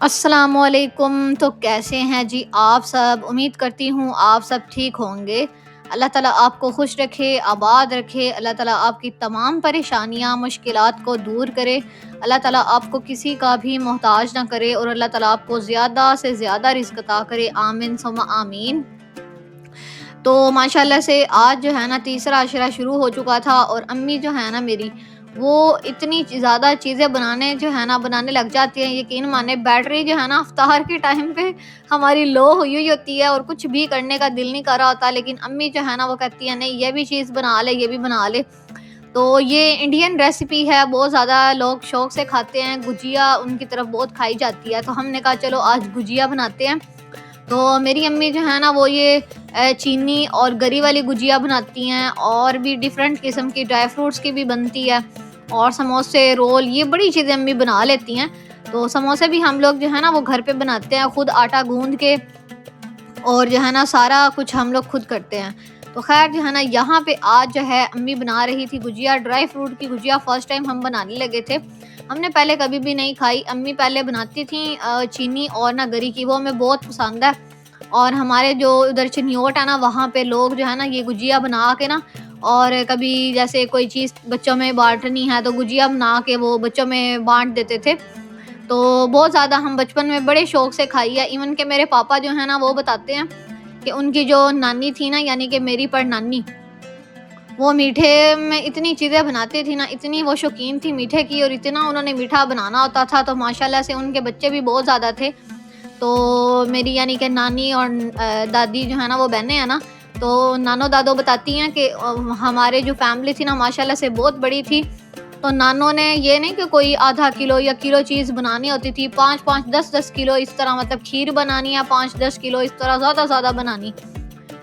अस्सलामुअलैकुम। तो कैसे हैं जी आप सब? उम्मीद करती हूँ आप सब ठीक होंगे। अल्लाह ताला आपको खुश रखे, आबाद रखे। अल्लाह ताला आपकी तमाम परेशानियाँ, मुश्किलात को दूर करे। अल्लाह ताला आपको किसी का भी मोहताज ना करे और अल्लाह ताला आपको ज़्यादा से ज़्यादा रिज़्क अता करे। आमीन सुम्मा आमीन। तो माशाल्लाह से आज जो है ना तीसरा अशरा शुरू हो चुका था और अम्मी जो है ना मेरी वो इतनी ज़्यादा चीज़ें बनाने जो है ना बनाने लग जाती हैं, यकीन माने बैटरी जो है ना इफ्तार के टाइम पे हमारी लो हुई हुई होती है और कुछ भी करने का दिल नहीं कर रहा होता, लेकिन अम्मी जो है ना वो कहती है नहीं ये भी चीज़ बना ले, ये भी बना ले। तो ये इंडियन रेसिपी है, बहुत ज़्यादा लोग शौक से खाते हैं। गुजिया उनकी तरफ बहुत खाई जाती है, तो हमने कहा चलो आज गुजिया बनाते हैं। तो मेरी अम्मी जो है ना वो ये चीनी और गरी वाली गुजिया बनाती हैं और भी डिफरेंट किस्म की ड्राई फ्रूट्स की भी बनती है और समोसे, रोल, ये बड़ी चीज़ें अम्मी बना लेती हैं। तो समोसे भी हम लोग जो है ना वो घर पे बनाते हैं, खुद आटा गूँध के, और जो है ना सारा कुछ हम लोग खुद करते हैं। तो ख़ैर जो है ना यहाँ पे आज जो है अम्मी बना रही थी गुजिया, ड्राई फ्रूट की गुजिया। फ़र्स्ट टाइम हम बनाने लगे थे, हमने पहले कभी भी नहीं खाई। अम्मी पहले बनाती थी चीनी और ना गरी की, वो हमें बहुत पसंद है। और हमारे जो उधर चिन्योट है ना वहाँ पे लोग जो है ना ये गुजिया बना के ना, और कभी जैसे कोई चीज़ बच्चों में बांटनी है तो गुजिया बना के वो बच्चों में बांट देते थे। तो बहुत ज़्यादा हम बचपन में बड़े शौक से खाई है। इवन के मेरे पापा जो है ना वो बताते हैं कि उनकी जो नानी थी ना, यानी कि मेरी परनानी, वो मीठे में इतनी चीज़ें बनाती थी ना, इतनी वो शौकीन थी मीठे की और इतना उन्होंने मीठा बनाना होता था, तो माशाल्लाह से उनके बच्चे भी बहुत ज़्यादा थे। तो मेरी यानी कि नानी और दादी जो है ना वो बहनें हैं ना, तो नानो दादो बताती हैं कि हमारे जो फैमिली थी ना माशाल्लाह से बहुत बड़ी थी। तो नानो ने ये नहीं कि कोई आधा किलो या किलो चीज़ बनानी होती थी, 5-5, 10-10 किलो इस तरह, मतलब खीर बनानी है 5-10 किलो इस तरह ज़्यादा बनानी।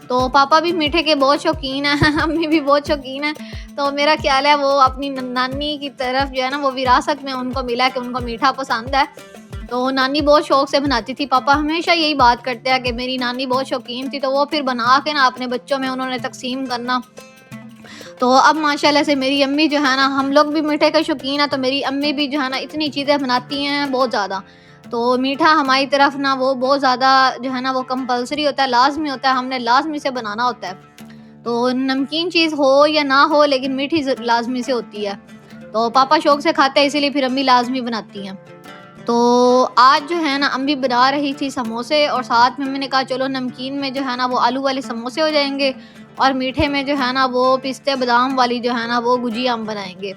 तो पापा भी मीठे के बहुत शौकीन हैं अम्मी भी बहुत शौकीन है। तो मेरा ख़्याल है वो अपनी नानी की तरफ जो है ना वो विरासत में उनको मिला कि उनको मीठा पसंद है। तो नानी बहुत शौक से बनाती थी। पापा हमेशा यही बात करते हैं कि मेरी नानी बहुत शौकीन थी, तो वो फिर बना के ना अपने बच्चों में उन्होंने तक़सीम करना। तो अब माशाल्लाह से मेरी अम्मी जो है ना, हम लोग भी मीठे के शौकीन हैं, तो मेरी अम्मी भी जो है ना इतनी चीज़ें बनाती हैं बहुत ज़्यादा। तो मीठा हमारी तरफ ना वो बहुत ज़्यादा जो है ना वो कंपल्सरी होता है, लाज़मी होता है, हमने लाज़मी से बनाना होता है। तो नमकीन चीज़ हो या ना हो, लेकिन मीठी लाज़मी से होती है। तो पापा शौक से खाते हैं, इसीलिए फिर अम्मी लाज़मी बनाती हैं। तो आज जो है ना अम्मी बना रही थी समोसे, और साथ में मैंने कहा चलो नमकीन में जो है ना वो आलू वाले समोसे हो जाएंगे और मीठे में जो है ना वो पिस्ते बादाम वाली जो है ना वो गुजिया हम बनाएंगे।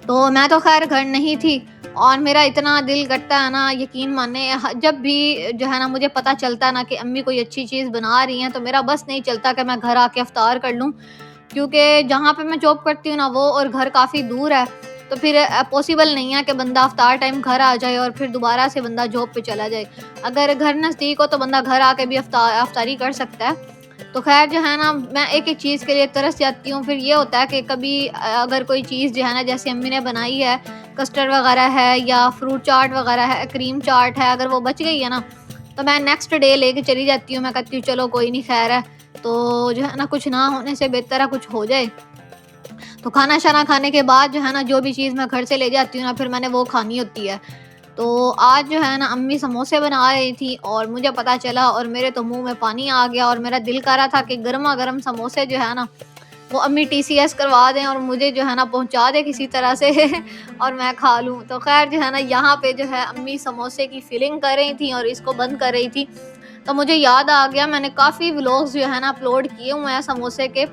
तो मैं तो खैर घर नहीं थी और मेरा इतना दिल करता है ना, यकीन माने जब भी जो है ना मुझे पता चलता है ना कि अम्मी कोई अच्छी चीज़ बना रही हैं, तो मेरा बस नहीं चलता कि मैं घर आके इफ्तार कर लूँ। क्योंकि जहाँ पे मैं जॉब करती हूँ ना वो और घर काफ़ी दूर है, तो फिर पॉसिबल नहीं है कि बंदा इफ्तार टाइम घर आ जाए और फिर दोबारा से बंदा जॉब पे चला जाए। अगर घर नज़दीक हो तो बंदा घर आके भी इफ्तारी कर सकता है। तो ख़ैर जो है ना मैं एक-एक चीज़ के लिए तरस जाती हूँ। फिर ये होता है कि कभी अगर कोई चीज़ जो है ना जैसे अम्मी ने बनाई है, कस्टर्ड वग़ैरह है या फ्रूट चाट वग़ैरह है, क्रीम चाट है, अगर वो बच गई है ना, तो मैं नेक्स्ट डे लेके चली जाती हूँ। मैं कहती हूँ चलो कोई नहीं, खैर है। तो जो है ना कुछ ना होने से बेहतर है कुछ हो जाए। तो खाना-शाना खाने के बाद जो है ना जो भी चीज़ मैं घर से ले जाती हूँ ना फिर मैंने वो खानी होती है। तो आज जो है ना अम्मी समोसे बना रही थी और मुझे पता चला और मेरे तो मुँह में पानी आ गया और मेरा दिल कर रहा था कि गरमा-गरम समोसे जो है ना वो अम्मी टीसीएस करवा दें और मुझे जो है ना पहुँचा दें किसी तरह से और मैं खा लूँ। तो ख़ैर जो है ना यहाँ पे जो है अम्मी समोसे की फिलिंग कर रही थी और इसको बंद कर रही थी। तो मुझे याद आ गया, मैंने काफ़ी व्लॉग्स जो है ना अपलोड किए हुए हैं समोसे के,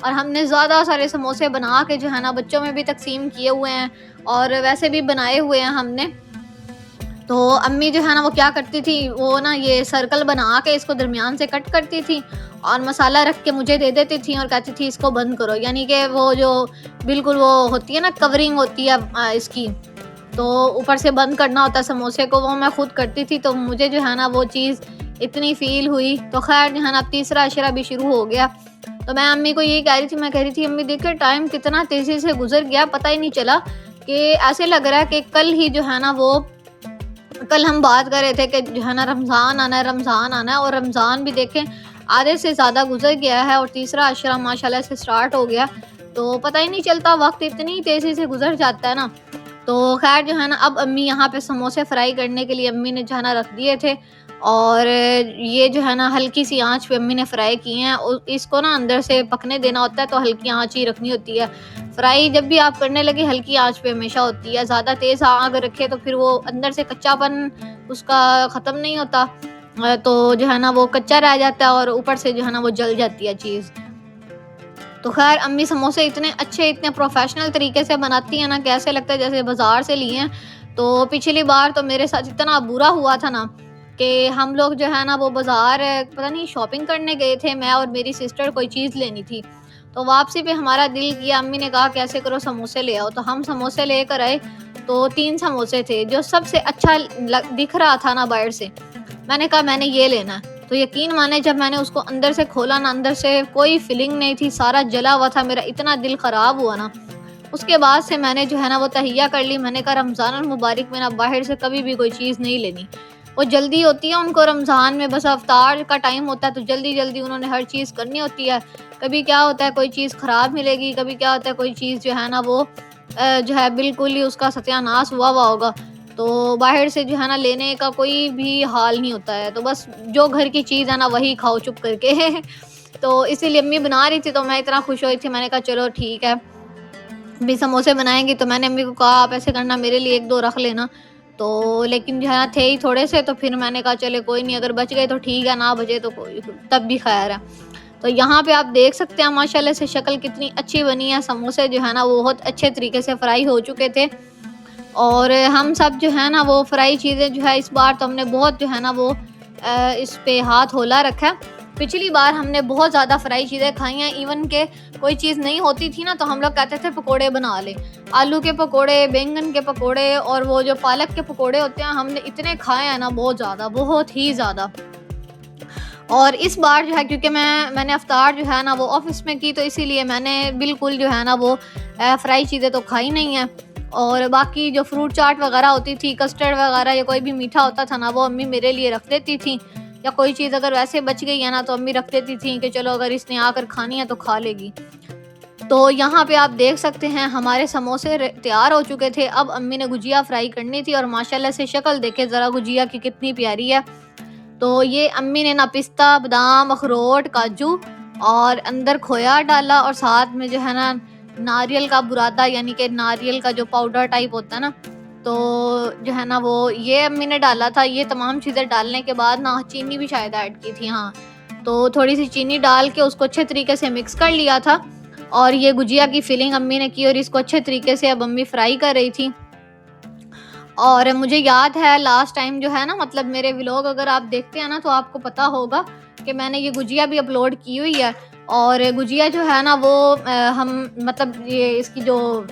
और हमने ज़्यादा सारे समोसे बना के जो है ना बच्चों में भी तक़सीम किए हुए हैं और वैसे भी बनाए हुए हैं हमने। तो अम्मी जो है ना वो क्या करती थी, वो ना ये सर्कल बना के इसको दरमियान से कट करती थी और मसाला रख के मुझे दे देती थी और कहती थी इसको बंद करो, यानी कि वो जो बिल्कुल वो होती है ना कवरिंग होती है इसकी, तो ऊपर से बंद करना होता है समोसे को, वो मैं खुद करती थी। तो मुझे जो है ना वो चीज़ इतनी फ़ील हुई। तो खैर जो है ना अब तीसरा अशरा भी शुरू हो गया। तो मैं अम्मी को यही कह रही थी, मैं कह रही थी अम्मी देखिए टाइम कितना तेज़ी से गुजर गया, पता ही नहीं चला। कि ऐसे लग रहा है कि कल ही जो है ना वो, कल हम बात कर रहे थे कि जो है ना रमज़ान आना है, रमज़ान आना है, और रमज़ान भी देखें आधे से ज़्यादा गुजर गया है और तीसरा अशरा माशाल्लाह से स्टार्ट हो गया। तो पता ही नहीं चलता, वक्त इतनी तेज़ी से गुजर जाता है ना। तो ख़ैर जो है ना, अब अम्मी यहाँ पे समोसे फ्राई करने के लिए अम्मी ने जो है ना रख दिए थे, और ये जो है ना हल्की सी आंच पे अम्मी ने फ्राई किए हैं। और इसको ना अंदर से पकने देना होता है, तो हल्की आंच ही रखनी होती है। फ्राई जब भी आप करने लगे हल्की आंच पे हमेशा होती है, ज़्यादा तेज़ आग रखे तो फिर वो अंदर से कच्चापन उसका ख़त्म नहीं होता, तो जो है ना वो कच्चा रह जाता है और ऊपर से जो है ना वो जल जाती है चीज़। तो ख़ैर अम्मी समोसे इतने अच्छे, इतने प्रोफ़ेशनल तरीके से बनाती हैं ना कि ऐसे लगता है जैसे बाज़ार से लिए हैं। तो पिछली बार तो मेरे साथ इतना बुरा हुआ था ना कि हम लोग जो है ना वो बाज़ार पता नहीं शॉपिंग करने गए थे, मैं और मेरी सिस्टर, कोई चीज़ लेनी थी। तो वापसी पे हमारा दिल किया, अम्मी ने कहा कि ऐसे करो समोसे ले आओ, तो हम समोसे लेकर आए। तो 3 समोसे थे, जो सबसे अच्छा दिख रहा था ना बाहर से, मैंने कहा मैंने ये लेना है। तो यकीन माने जब मैंने उसको अंदर से खोला ना, अंदर से कोई फीलिंग नहीं थी, सारा जला हुआ था, मेरा इतना दिल ख़राब हुआ ना। उसके बाद से मैंने जो है ना वो तहैया कर ली, मैंने कहा रमज़ान अल मुबारक में ना बाहर से कभी भी कोई चीज़ नहीं लेनी। वो जल्दी होती है उनको रमज़ान में, बस इफ्तार का टाइम होता है तो जल्दी-जल्दी उन्होंने हर चीज़ करनी होती है। कभी क्या होता है कोई चीज़ ख़राब मिलेगी, कभी क्या होता है कोई चीज़ जो है ना वो जो है बिल्कुल ही उसका सत्यानाश हुआ हुआ होगा। तो बाहर से जो है ना लेने का कोई भी हाल नहीं होता है, तो बस जो घर की चीज़ है ना वही खाओ चुप करके। तो इसीलिए अम्मी बना रही थी तो मैं इतना खुश हुई थी, मैंने कहा चलो ठीक है, अभी समोसे बनाएँगी। तो मैंने अम्मी को कहा आप ऐसे करना, मेरे लिए 1-2 रख लेना। तो लेकिन जो है ना थे ही थोड़े से, तो फिर मैंने कहा चले कोई नहीं, अगर बच गए तो ठीक है, ना बचे तो कोई तब भी खैर है। तो यहाँ पे आप देख सकते हैं माशाल्लाह से शक्ल कितनी अच्छी बनी है। समोसे जो है ना वो बहुत अच्छे तरीके से फ्राई हो चुके थे, और हम सब जो है ना वो फ्राई चीज़ें जो है इस बार तो हमने बहुत जो है ना वो इस पे हाथ होला रखा है। पिछली बार हमने बहुत ज़्यादा फ्राई चीज़ें खाई हैं, इवन के कोई चीज़ नहीं होती थी ना तो हम लोग कहते थे पकोड़े बना लें। आलू के पकोड़े, बैंगन के पकोड़े और वो जो पालक के पकोड़े होते हैं, हमने इतने खाए हैं ना, बहुत ज़्यादा, बहुत ही ज़्यादा। और इस बार जो है क्योंकि मैंने इफ्तार जो है ना वो ऑफ़िस में की, तो इसीलिए मैंने बिल्कुल जो है ना वो फ्राई चीज़ें तो खाई नहीं हैं। और बाकी जो फ्रूट चाट वगैरह होती थी, कस्टर्ड वगैरह या कोई भी मीठा होता था ना, वो अम्मी मेरे लिए रख देती थी। या कोई चीज़ अगर वैसे बच गई है ना तो अम्मी रख देती थी कि चलो अगर इसने आकर खानी है तो खा लेगी। तो यहाँ पे आप देख सकते हैं हमारे समोसे तैयार हो चुके थे। अब अम्मी ने गुजिया फ्राई करनी थी, और माशाल्लाह से शक्ल देखें ज़रा गुजिया की कितनी प्यारी है। तो ये अम्मी ने ना पिस्ता, बादाम, अखरोट, काजू और अंदर खोया डाला, और साथ में जो है ना नारियल का बुरादा, यानी कि नारियल का जो पाउडर टाइप होता है ना, तो जो है ना वो ये अम्मी ने डाला था। ये तमाम चीज़ें डालने के बाद ना चीनी भी शायद ऐड की थी, हाँ। तो थोड़ी सी चीनी डाल के उसको अच्छे तरीके से मिक्स कर लिया था, और ये गुजिया की फिलिंग अम्मी ने की, और इसको अच्छे तरीके से अब अम्मी फ्राई कर रही थी। और मुझे याद है लास्ट टाइम जो है ना, मतलब मेरे व्लॉग अगर आप देखते हैं ना तो आपको पता होगा कि मैंने ये गुजिया भी अपलोड की हुई है। और गुजिया जो है ना वो हम मतलब ये इसकी जो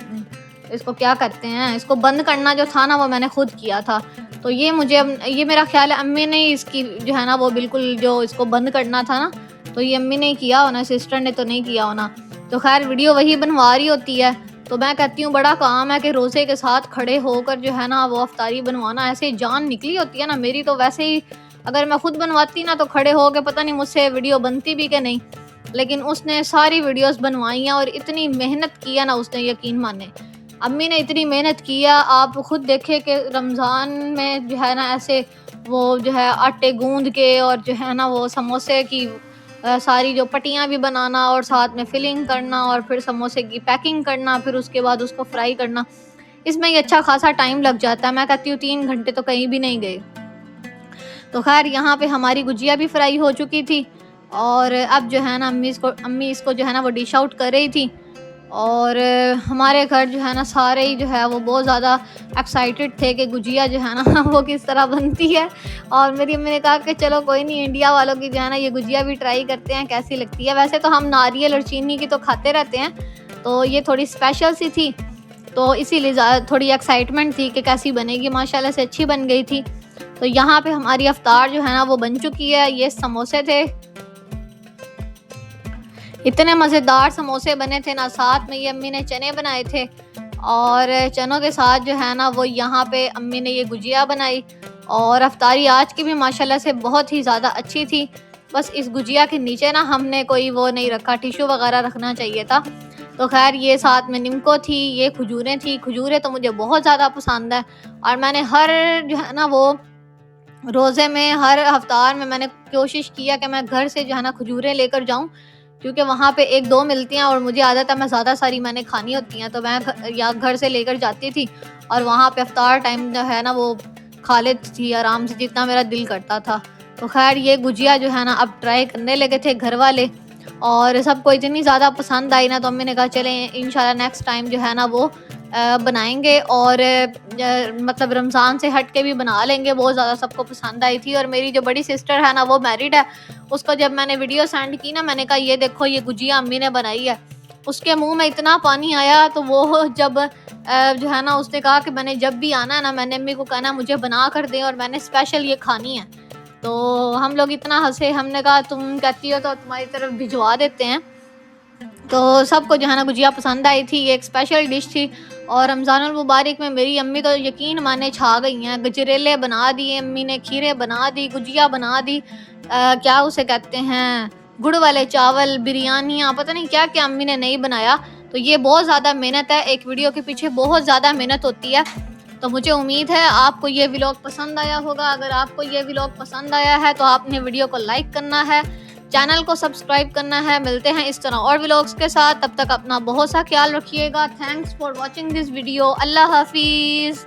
इसको क्या कहते हैं, इसको बंद करना जो था ना वो मैंने खुद किया था। तो ये मेरा ख्याल है अम्मी ने इसकी जो है ना वो बिल्कुल जो इसको बंद करना था ना, तो ये अम्मी ने किया होना, सिस्टर ने तो नहीं किया होना। तो खैर वीडियो वही बनवा रही होती है। तो मैं कहती हूँ बड़ा काम है कि रोज़े के साथ खड़े होकर जो है ना वो अफ्तारी बनवाना, ऐसे जान निकली होती है ना मेरी। तो वैसे ही अगर मैं खुद बनवाती ना तो खड़े हो के पता नहीं मुझसे वीडियो बनती भी कि नहीं, लेकिन उसने सारी वीडियोस बनवाई हैं और इतनी मेहनत की है ना उसने, यकीन माने अम्मी ने इतनी मेहनत की है। आप खुद देखें कि रमज़ान में जो है ना ऐसे वो जो है आटे गूंद के और जो है ना वो समोसे की सारी जो पट्टियाँ भी बनाना, और साथ में फिलिंग करना, और फिर समोसे की पैकिंग करना, फिर उसके बाद उसको फ्राई करना, इसमें ही अच्छा खासा टाइम लग जाता है। मैं कहती हूँ 3 घंटे तो कहीं भी नहीं गए। तो खैर यहाँ पे हमारी गुजिया भी फ्राई हो चुकी थी, और अब जो है ना अम्मी इसको जो है ना वो डिश आउट कर रही थी। और हमारे घर जो है ना सारे ही जो है वो बहुत ज़्यादा एक्साइटेड थे कि गुजिया जो है ना वो किस तरह बनती है। और मेरी अम्मी ने कहा कि चलो कोई नहीं, इंडिया वालों की जो है ना ये गुजिया भी ट्राई करते हैं कैसी लगती है। वैसे तो हम नारियल और चीनी की तो खाते रहते हैं, तो ये थोड़ी स्पेशल सी थी, तो इसीलिए थोड़ी एक्साइटमेंट थी कि कैसी बनेगी। माशाल्लाह से अच्छी बन गई थी। तो यहाँ पे हमारी अफ्तार जो है ना वो बन चुकी है। ये समोसे थे, इतने मज़ेदार समोसे बने थे ना। साथ में ये अम्मी ने चने बनाए थे, और चनों के साथ जो है ना वो यहाँ पे अम्मी ने ये गुजिया बनाई। और अफ्तारी आज की भी माशाल्लाह से बहुत ही ज़्यादा अच्छी थी। बस इस गुजिया के नीचे ना हमने कोई वो नहीं रखा, टिश्यू वगैरह रखना चाहिए था, तो ख़ैर ये साथ में निम्को थी, ये खजूरें थी। खजूरें तो मुझे बहुत ज़्यादा पसंद है और मैंने हर जो है ना वो रोज़े में, हर हफ्तार में मैंने कोशिश किया कि मैं घर से जो है ना खजूरें लेकर जाऊँ, क्योंकि वहाँ पे 1-2 मिलती हैं और मुझे आदत है मैं ज़्यादा सारी मैंने खानी होती हैं, तो मैं या घर से लेकर जाती थी और वहाँ पे इफ्तार टाइम जो है ना वो खा लेती थी आराम से जितना मेरा दिल करता था। तो ख़ैर ये गुजिया जो है ना अब ट्राई करने लगे थे घर वाले और सबको इतनी ज़्यादा पसंद आई ना, तो अम्मी ने कहा चलें इंशाल्लाह नेक्स्ट टाइम जो है ना वो बनाएँगे और मतलब रमज़ान से हट के भी बना लेंगे। बहुत ज़्यादा सबको पसंद आई थी और मेरी जो बड़ी सिस्टर है ना वो मैरिड है, उसको जब मैंने वीडियो सेंड की ना, मैंने कहा ये देखो ये गुजिया अम्मी ने बनाई है। उसके मुँह में इतना पानी आया, तो वो जब जो है ना उसने कहा कि मैंने जब भी आना है ना, मैंने अम्मी को कहना मुझे बना कर दें और मैंने स्पेशल ये खानी है। तो हम लोग इतना हँसे, हमने कहा तुम कहती हो तो तुम्हारी तरफ भिजवा देते हैं। तो सबको जो है ना गुजिया पसंद आई थी, ये एक स्पेशल डिश थी और रमज़ानुल मुबारक में मेरी अम्मी तो यकीन माने छा गई हैं। गजरेले बना दिए अम्मी ने, खीरें बना दी, गुजिया बना दी, क्या उसे कहते हैं गुड़ वाले चावल, बिरयानियाँ, पता नहीं क्या-क्या अम्मी ने नहीं बनाया। तो ये बहुत ज़्यादा मेहनत है, एक वीडियो के पीछे बहुत ज़्यादा मेहनत होती है। तो मुझे उम्मीद है आपको ये व्लॉग पसंद आया होगा। अगर आपको ये व्लॉग पसंद आया है तो आपने वीडियो को लाइक करना है, चैनल को सब्सक्राइब करना है। मिलते हैं इस तरह और व्लॉग्स के साथ, तब तक अपना बहुत सा ख्याल रखिएगा। Thanks for watching this video. अल्लाह हाफिज़।